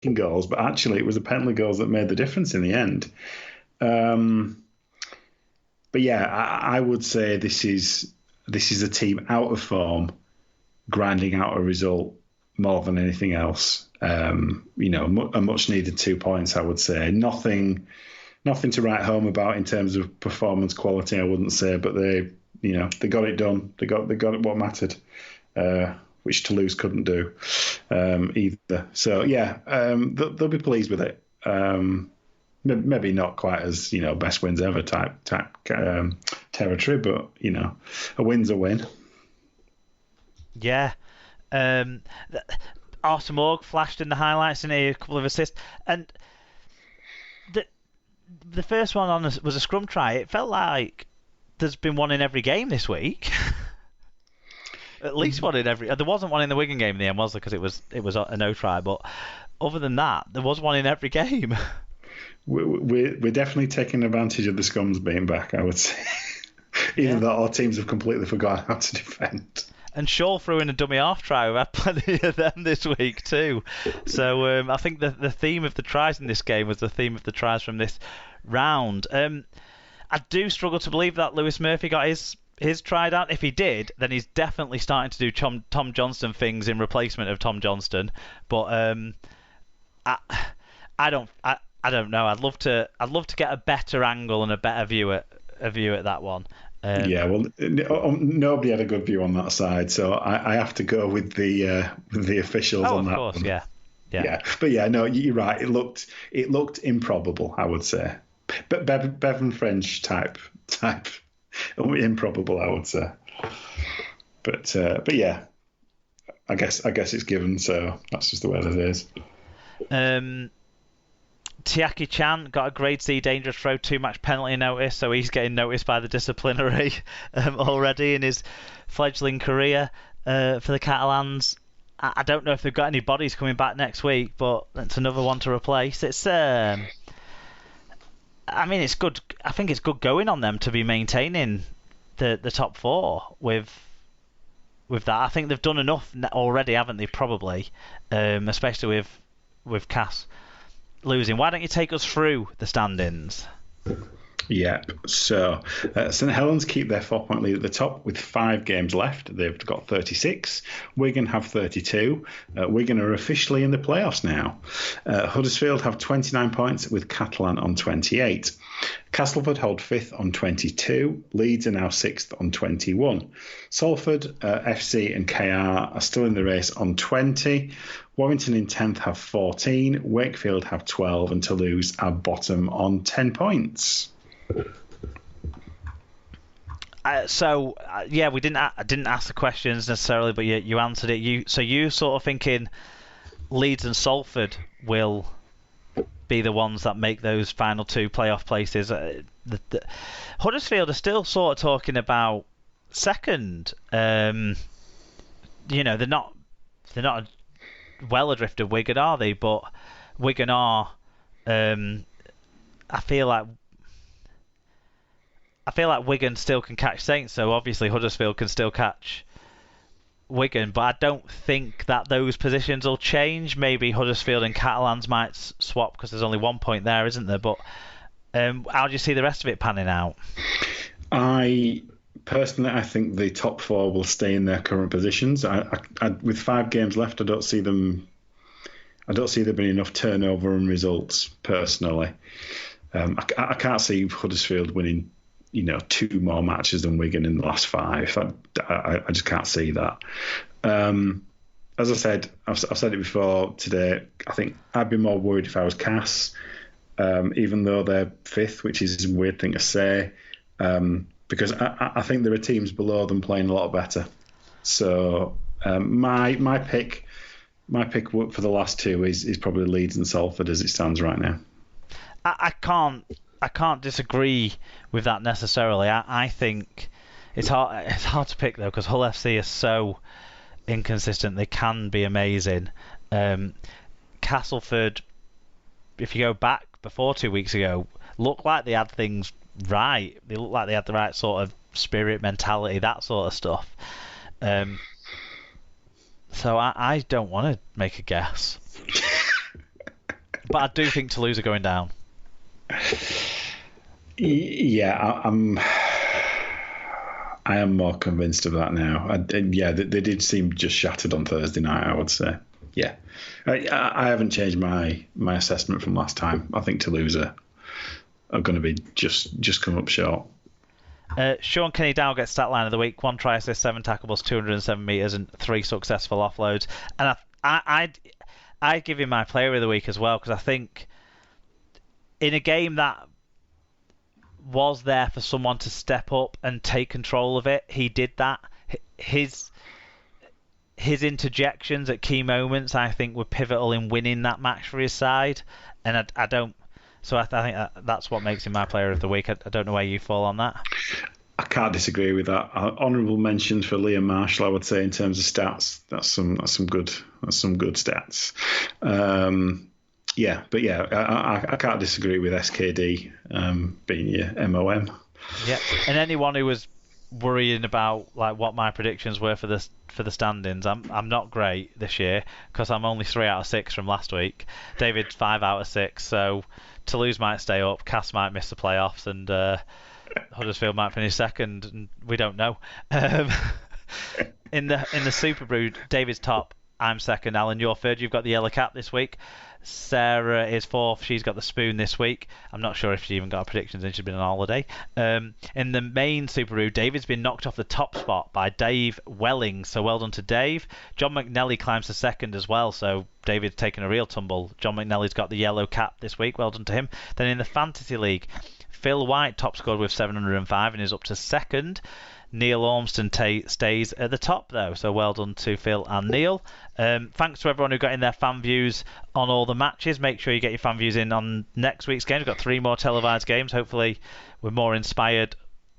goals, but actually it was the penalty goals that made the difference in the end. But yeah, I would say this is a team out of form, grinding out a result more than anything else. A much needed 2 points, I would say. Nothing to write home about in terms of performance quality, I wouldn't say, but they got it done. They got it what mattered, which Toulouse couldn't do either. So yeah, they'll be pleased with it. Maybe not quite as best wins ever type territory, but a win's a win. Yeah. Arthur Morg flashed in the highlights and a couple of assists, and the first one on was a scrum try. It felt like there's been one in every game this week. At least one in every. There wasn't one in the Wigan game in the end, was there? Because it was a no try. But other than that, there was one in every game. We're definitely taking advantage of the scrums being back, I would say. Even though our teams have completely forgotten how to defend. And Shaw threw in a dummy half try. We've had plenty of them this week too. So I think the theme of the tries in this game was the theme of the tries from this round. I do struggle to believe that Lewis Murphy got his try down. If he did, then he's definitely starting to do Tom Johnston things in replacement of Tom Johnston. But I don't know. I'd love to get a better angle and a better view at that one. Nobody had a good view on that side, so I have to go with the officials on that. Of course, one. Yeah. But yeah, no, you're right. It looked improbable, I would say. But Bevan French type improbable, I would say. But yeah, I guess it's given. So that's just the way that is. Tiaki Chan got a grade C dangerous throw 2-match penalty notice, so he's getting noticed by the disciplinary already in his fledgling career for the Catalans. I don't know if they've got any bodies coming back next week, but it's another one to replace. It's it's good. I think it's good going on them to be maintaining the top four with that. I think they've done enough already, haven't they? Probably, especially with Cass losing. Why don't you take us through the standings? Yep. So St Helens keep their 4-point lead at the top with 5 games left. They've got 36. Wigan have 32. Wigan are officially in the playoffs now. Huddersfield have 29 points with Catalan on 28. Castleford hold 5th on 22. Leeds are now 6th on 21. Salford, FC and KR are still in the race on 20. Warrington in 10th have 14. Wakefield have 12 and Toulouse are bottom on 10 points. We didn't ask the questions necessarily, but you answered it. You sort of thinking Leeds and Salford will be the ones that make those final 2 playoff places. Huddersfield are still sort of talking about second. They're not well adrift of Wigan, are they? But Wigan are. I feel like Wigan still can catch Saints, so obviously Huddersfield can still catch Wigan, but I don't think that those positions will change. Maybe Huddersfield and Catalans might swap because there's only 1 point there, isn't there? But how do you see the rest of it panning out? I think the top 4 will stay in their current positions. With 5 games left, I don't see there being enough turnover and results personally. I can't see Huddersfield winning 2 more matches than Wigan in the last 5. I just can't see that. As I said, I've said it before today. I think I'd be more worried if I was Cass, even though they're 5th, which is a weird thing to say, because I think there are teams below them playing a lot better. So my pick for the last 2 is probably Leeds and Salford as it stands right now. I can't disagree with that necessarily. I think it's hard to pick though because Hull FC is so inconsistent. They can be amazing. Castleford, if you go back before 2 weeks ago, looked like they had things right. They looked like they had the right sort of spirit, mentality, that sort of stuff. So I don't want to make a guess. But I do think Toulouse are going down. Yeah, I am more convinced of that now. They did seem just shattered on Thursday night, I would say. Yeah. I haven't changed my assessment from last time. I think Toulouse are going to be just come up short. Sean Kenny Dow gets stat line of the week: 1 try assist, 7 tackles, 207 metres, and 3 successful offloads. And I'd give him my player of the week as well, because I think in a game that was there for someone to step up and take control of it, he did that. His interjections at key moments, I think, were pivotal in winning that match for his side. And I think that's what makes him my player of the week. I don't know where you fall on that. I can't disagree with that. Honourable mention for Liam Marshall, I would say, in terms of stats. That's some good stats. I can't disagree with SKD being your MOM. Yeah, and anyone who was worrying about like what my predictions were for the standings, I'm not great this year because I'm only 3 out of 6 from last week. David's 5 out of 6, so Toulouse might stay up, Cass might miss the playoffs, and Huddersfield might finish second, and we don't know. In the Super Brew, David's top, I'm second. Alan, you're third. You've got the yellow cap this week. Sarah is fourth. She's got the spoon this week. I'm not sure if she even got her predictions and she's been on holiday. In the main Super Brew, David's been knocked off the top spot by Dave Welling, so well done to Dave. John McNelly climbs to second as well, so David's taken a real tumble. John McNelly's got the yellow cap this week. Well done to him. Then in the Fantasy League, Phil White top scored with 705 and is up to second. Neil Ormston stays at the top, though, so well done to Phil and Neil. Thanks to everyone who got in their fan views on all the matches. Make sure you get your fan views in on next week's games. We've got 3 more televised games. Hopefully we're more inspired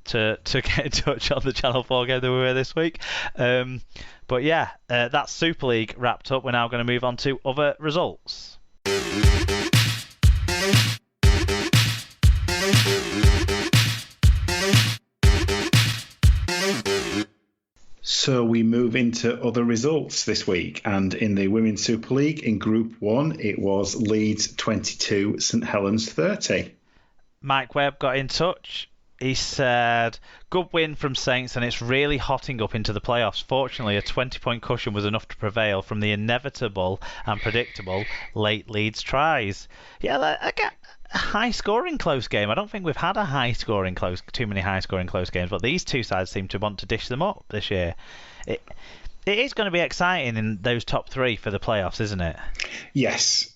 to get in touch on the Channel 4 game than we were this week. But yeah, that's Super League wrapped up. We're now going to move on to other results. So we move into other results this week, and in the Women's Super League in Group 1 it was Leeds 22, St Helens 30. Mike Webb got in touch. He said, good win from Saints and it's really hotting up into the playoffs. Fortunately, a 20-point cushion was enough to prevail from the inevitable and predictable late Leeds tries. Yeah, I get a high-scoring close game. I don't think we've had too many high-scoring close games, but these two sides seem to want to dish them up this year. It is going to be exciting in those top 3 for the playoffs, isn't it? Yes.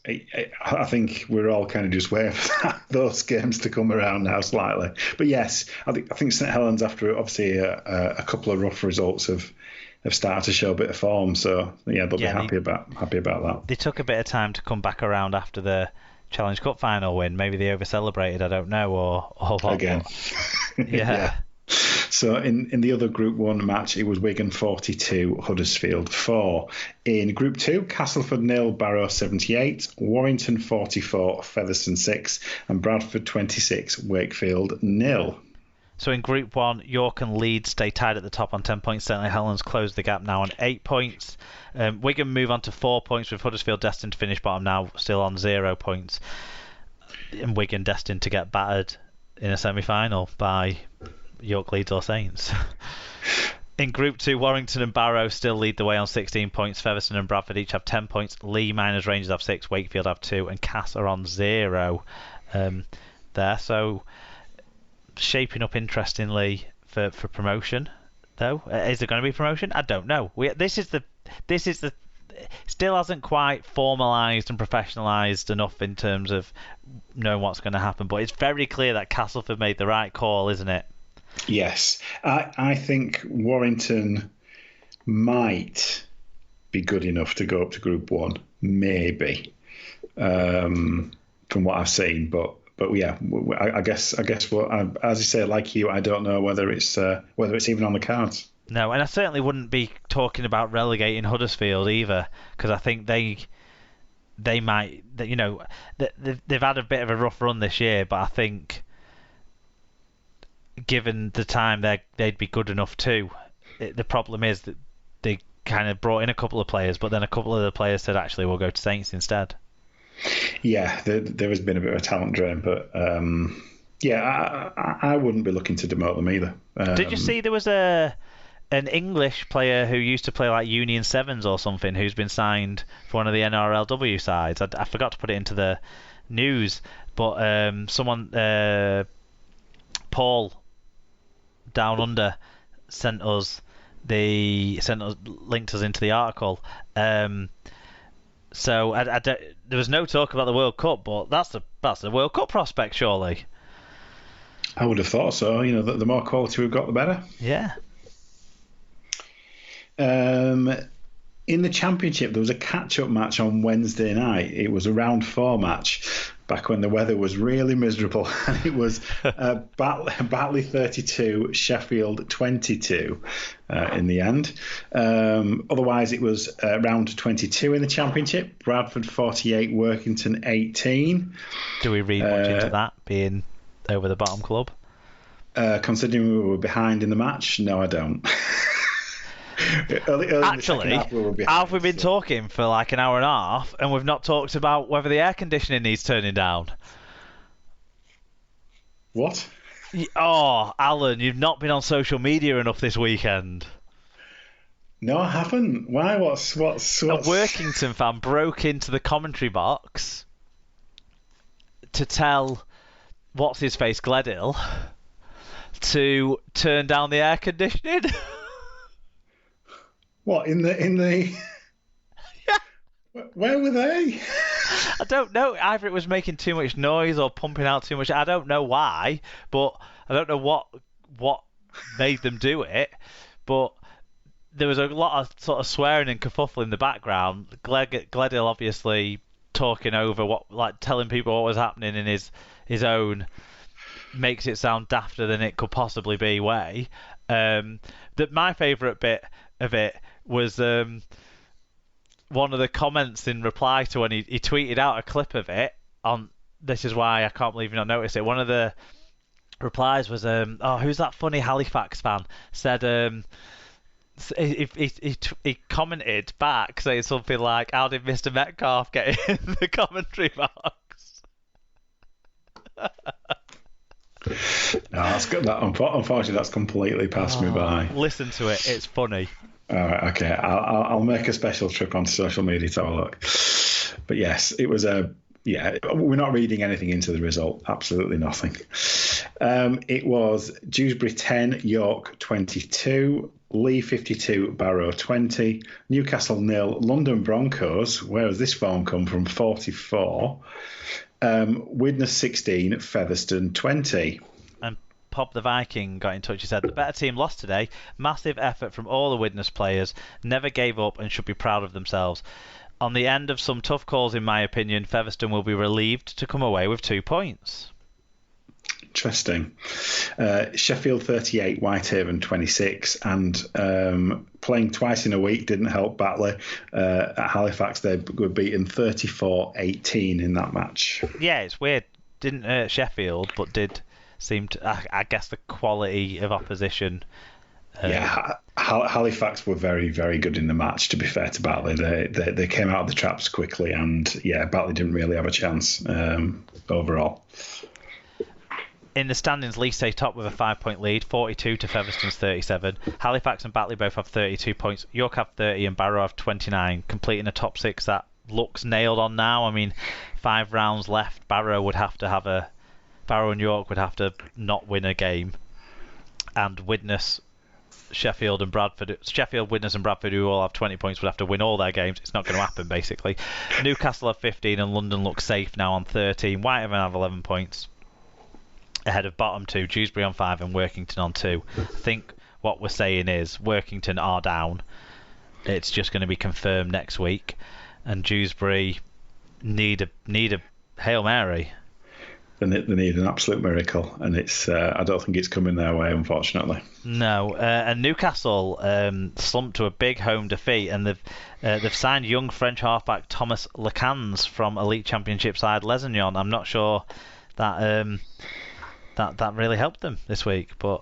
I think we're all kind of just waiting for those games to come around now slightly. But yes, I think St Helens, after obviously a couple of rough results, have started to show a bit of form. So yeah, they'll be happy about that. They took a bit of time to come back around after the Challenge Cup final win. Maybe they over-celebrated, I don't know, or what. Again. Yeah. So in the other Group 1 match, it was Wigan 42, Huddersfield 4. In Group 2, Castleford 0, Barrow 78, Warrington 44, Featherstone 6, and Bradford 26, Wakefield 0. So in Group 1, York and Leeds stay tied at the top on 10 points. St Helens close the gap now on 8 points. Wigan move on to 4 points, with Huddersfield destined to finish bottom now, still on 0 points. And Wigan destined to get battered in a semi-final by York, Leeds or Saints. In Group 2, Warrington and Barrow still lead the way on 16 points. Featherstone and Bradford each have 10 points. Lee, Miners, Rangers have 6. Wakefield have 2. And Cass are on 0 there. So shaping up interestingly for promotion, though. Is there going to be promotion? I don't know. This is the still hasn't quite formalised and professionalised enough in terms of knowing what's going to happen. But it's very clear that Castleford made the right call, isn't it? Yes. I think Warrington might be good enough to go up to Group 1, maybe, from what I've seen. But yeah, I guess what, as you say, like you, I don't know whether it's even on the cards. No, and I certainly wouldn't be talking about relegating Huddersfield either, because I think they might, you know, they've had a bit of a rough run this year, but I think given the time they'd be good enough too. The problem is that they kind of brought in a couple of players, but then a couple of the players said, actually, we'll go to Saints instead. Yeah, there has been a bit of a talent drain, but yeah, I wouldn't be looking to demote them either. Did you see there was an English player who used to play like Union Sevens or something who's been signed for one of the NRLW sides? I forgot to put it into the news, but someone, Paul Down Under, linked us into the article. So there was no talk about the World Cup, but that's the World Cup prospect, surely. I would have thought so. You know, the more quality we've got, the better. Yeah. In the Championship, there was a catch-up match on Wednesday night. It was a round 4 match back when the weather was really miserable. And it was Batley 32, Sheffield 22 in the end. Otherwise, it was round 22 in the Championship. Bradford 48, Workington 18. Do we read much into that, being over the bottom club? Considering we were behind in the match, no, I don't. Early Actually, have we been talking for like an hour and a half and we've not talked about whether the air conditioning needs turning down? What? Oh, Alan, you've not been on social media enough this weekend. No, I haven't. Why? What's... A Workington fan broke into the commentary box to tell what's-his-face Gledhill to turn down the air conditioning. What, in the... Yeah. Where were they? I don't know. Either it was making too much noise or pumping out too much. I don't know why, but I don't know what made them do it. But there was a lot of sort of swearing and kerfuffle in the background. Gledhill obviously talking over telling people what was happening in his own, makes it sound dafter than it could possibly be way. That my favourite bit of it was one of the comments in reply to when he tweeted out a clip of it on This Is Why I Can't Believe You Not Noticed It. One of the replies was, who's that funny Halifax fan? Said, he commented back saying something like, how did Mr. Metcalf get in the commentary box? No, that's good. Unfortunately, that's completely passed me by. Listen to it. It's funny. All right, okay. I'll make a special trip onto social media to have a look. But yes, it was we're not reading anything into the result. Absolutely nothing. It was Dewsbury 10, York 22, Leigh 52, Barrow 20, Newcastle 0, London Broncos, where has this form come from, 44, Widnes 16, Featherstone 20. And Pop the Viking got in touch. He said, the better team lost today. Massive effort from all the Widnes players. Never gave up and should be proud of themselves. On the end of some tough calls, in my opinion, Featherstone will be relieved to come away with 2 points. Interesting. Sheffield 38, Whitehaven 26, and playing twice in a week didn't help Batley. At Halifax, they were beaten 34-18 in that match. Yeah, it's weird. Didn't hurt Sheffield, but did seem to. I guess the quality of opposition. Halifax were very, very good in the match, to be fair to Batley. They came out of the traps quickly, and Batley didn't really have a chance overall. In the standings, Leigh stay top with a 5-point lead, 42 to Featherstone's 37. Halifax and Batley both have 32 points. York have 30 and Barrow have 29, completing a top 6 that looks nailed on now. I mean, 5 rounds left. Barrow and York would have to not win a game, and Widnes, Sheffield, Widnes and Bradford, who all have 20 points, would have to win all their games. It's not going to happen, basically. Newcastle have 15 and London look safe now on 13. Whitehaven have 11 points. Ahead of bottom 2, Dewsbury on 5 and Workington on 2. I think what we're saying is Workington are down. It's just going to be confirmed next week, and Dewsbury need a Hail Mary. They need an absolute miracle, and it's I don't think it's coming their way, unfortunately. No, and Newcastle slumped to a big home defeat, and they've signed young French halfback Thomas Lecans from elite championship side Lesignan. I'm not sure that that really helped them this week, but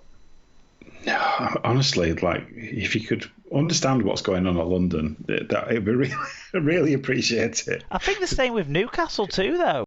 no, honestly, like if you could understand what's going on at London. That it would really, really appreciate it. I think the same with Newcastle too, though.